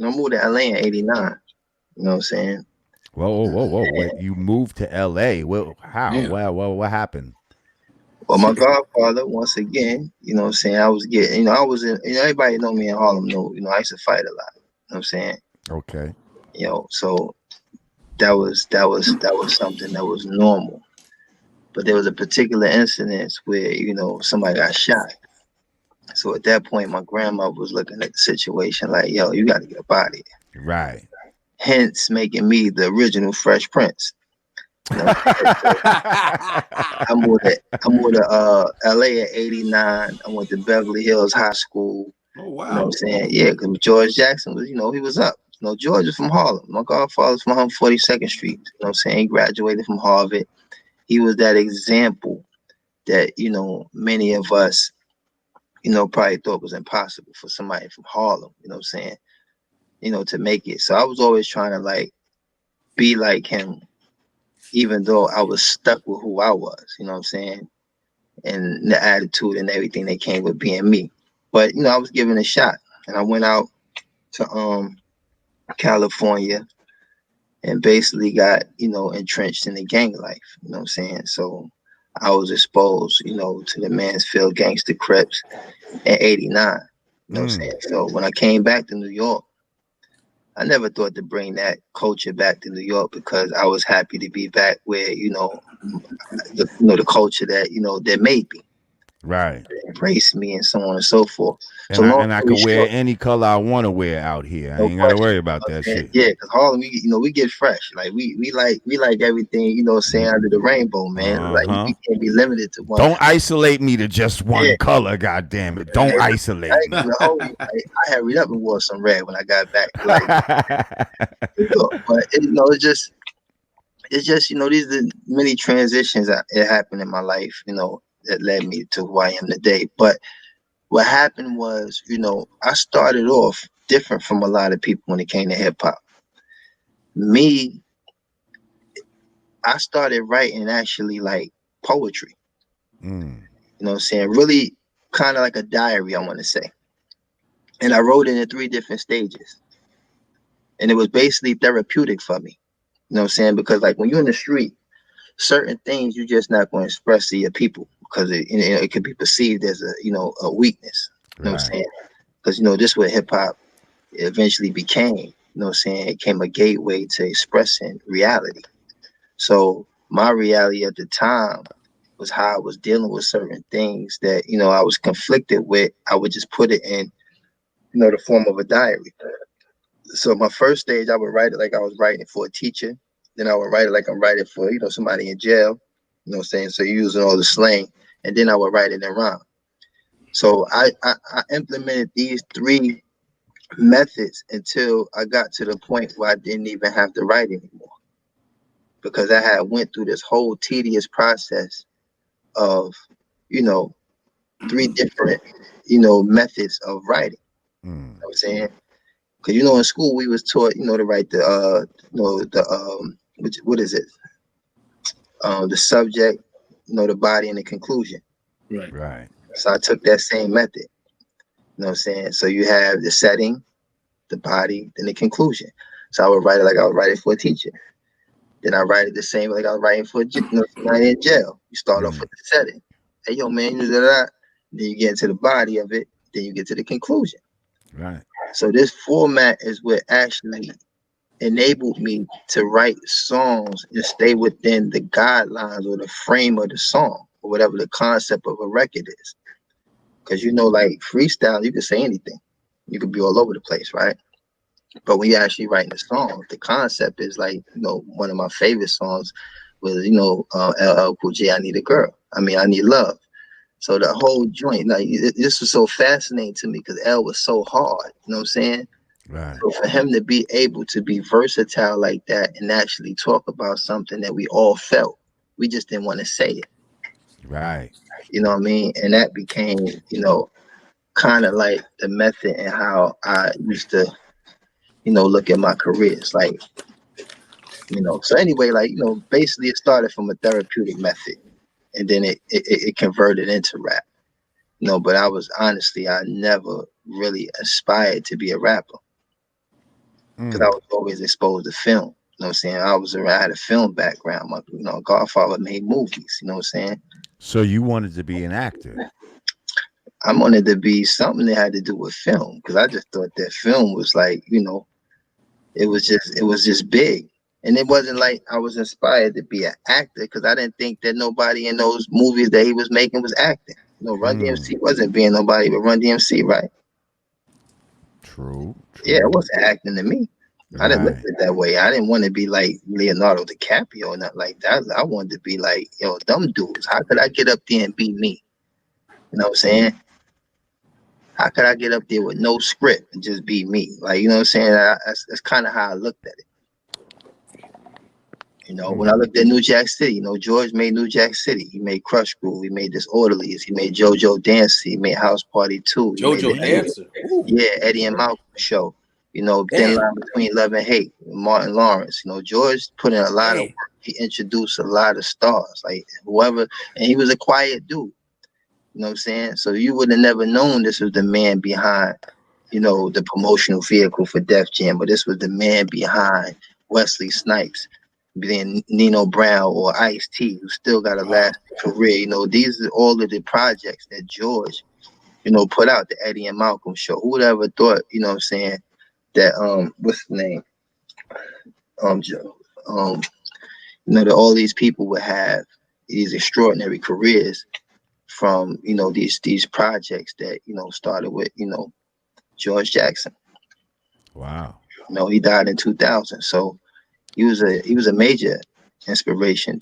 I moved to LA in '89. You know what I'm saying? Whoa. Wait, you moved to LA. Well, how? Yeah. Well, what happened? Well, my godfather, once again, you know what I'm saying? I was getting, I was in, everybody know me in Harlem, I used to fight a lot. You know what I'm saying? Okay. So that was something that was normal. But there was a particular incident where, somebody got shot. So at that point, my grandma was looking at the situation like, yo, you got to get up out of here. Right. Hence making me the original Fresh Prince. You know, so I moved to LA at '89. I went to Beverly Hills High School. Oh You know what I'm wow. saying? Yeah, because George Jackson was, he was up. George is from Harlem. My godfather's from 142nd Street. You know what I'm saying? He graduated from Harvard. He was that example that, many of us, probably thought was impossible for somebody from Harlem, you know what I'm saying? To make it. So I was always trying to like be like him, even though I was stuck with who I was, you know what I'm saying? And the attitude and everything that came with being me. But, I was given a shot and I went out to California and basically got, entrenched in the gang life, you know what I'm saying? So I was exposed, to the Mansfield gangster Crips at '89. You know what I'm saying? So when I came back to New York, I never thought to bring that culture back to New York because I was happy to be back where, the culture that, that made me, Right. embrace me and so on and so forth. So And I long and I story could wear short, any color I want to wear out here. I no ain't got to question. worry You about know what that I'm saying? shit. Yeah, because Harlem, we get fresh. Like we like everything, saying under the rainbow, man. Uh Like huh. we can't be limited to one. Don't isolate me to just Yeah, one color. God damn it! Don't I isolate ain't me. gonna hold you. I hurried up and wore some red when I got back. Like, but it's just these are the many transitions that it happened in my life. That led me to who I am today. But what happened was, I started off different from a lot of people when it came to hip hop. Me, I started writing actually like poetry. Mm. You know what I'm saying? Really kind of like a diary, I want to say. And I wrote it in 3 different stages. And it was basically therapeutic for me. You know what I'm saying? Because like when you're in the street, certain things you're just not going to express to your people because it could be perceived as a weakness. You know what I'm Right. saying? Because this what hip hop eventually became. You know what I'm saying? It became a gateway to expressing reality. So my reality at the time was how I was dealing with certain things that I was conflicted with. I would just put it in the form of a diary. So my first stage, I would write it like I was writing for a teacher. Then I would write it like I'm writing for somebody in jail. You know what I'm saying? So using all the slang, and then I would write it in rhyme. So I implemented these 3 methods until I got to the point where I didn't even have to write anymore because I had went through this whole tedious process of you know 3 different methods of writing. You know Mm. what I'm saying? Because in school we was taught to write the what is it the subject, the body, and the conclusion. Right. Right. So I took that same method. You know what I'm saying? So you have the setting, the body, then the conclusion. So I would write it like I was writing for a teacher. Then I write it the same like I was writing for somebody in jail. You start off Mm. with the setting. Hey yo man, da, da, da. Then you get into the body of it. Then you get to the conclusion. Right. So this format is what actually enabled me to write songs and stay within the guidelines or the frame of the song or whatever the concept of a record is. Because like freestyle, you can say anything. You could be all over the place, right? But when you're actually writing a song, the concept is like, one of my favorite songs was, LL Cool J, I Need a Girl. I mean, I Need Love. So the whole joint, like, this was so fascinating to me because L was so hard. You know what I'm saying? Right. So for him to be able to be versatile like that and actually talk about something that we all felt, we just didn't want to say it. Right. You know what I mean? And that became, kind of like the method and how I used to, look at my careers. Like, so anyway, like, basically it started from a therapeutic method and then it converted into rap. But I never really aspired to be a rapper. because I was always exposed to film. You know what I'm saying? I had a film background. My, Godfather made movies. You know what I'm saying? So you wanted to be an actor? I wanted to be something that had to do with film because I just thought that film was like, it was just big. And it wasn't like I was inspired to be an actor because I didn't think that nobody in those movies that he was making was acting. Run Hmm. DMC wasn't being nobody but Run DMC, right? True. Yeah, it True. wasn't acting to me. I didn't look Right. at it that way. I didn't want to be like Leonardo DiCaprio or nothing like that. I wanted to be like, them dudes. How could I get up there and be me? You know what I'm saying? How could I get up there with no script and just be me? Like, you know what I'm saying? That's kind of how I looked at it. When I Hmm. looked at New Jack City, George made New Jack City. He made Crush Groove. He made Disorderlies. He made JoJo Dance. He made House Party 2. He made JoJo Dancer. Ooh, Eddie and Malcolm show. Thin damn, Line Between Love and Hate. Martin Lawrence. George put in a lot of damn. work. He introduced a lot of stars. Like whoever, and he was a quiet dude. You know what I'm saying? So you would have never known this was the man behind, the promotional vehicle for Def Jam, but this was the man behind Wesley Snipes, being Nino Brown or Ice T, who still got a Wow. lasting career. These are all of the projects that George, put out, the Eddie and Malcolm show. Who would ever thought, what I'm saying, that what's the name? Jo- that all these people would have these extraordinary careers from these projects that started with George Jackson. Wow. He died in 2000, so he was a major inspiration.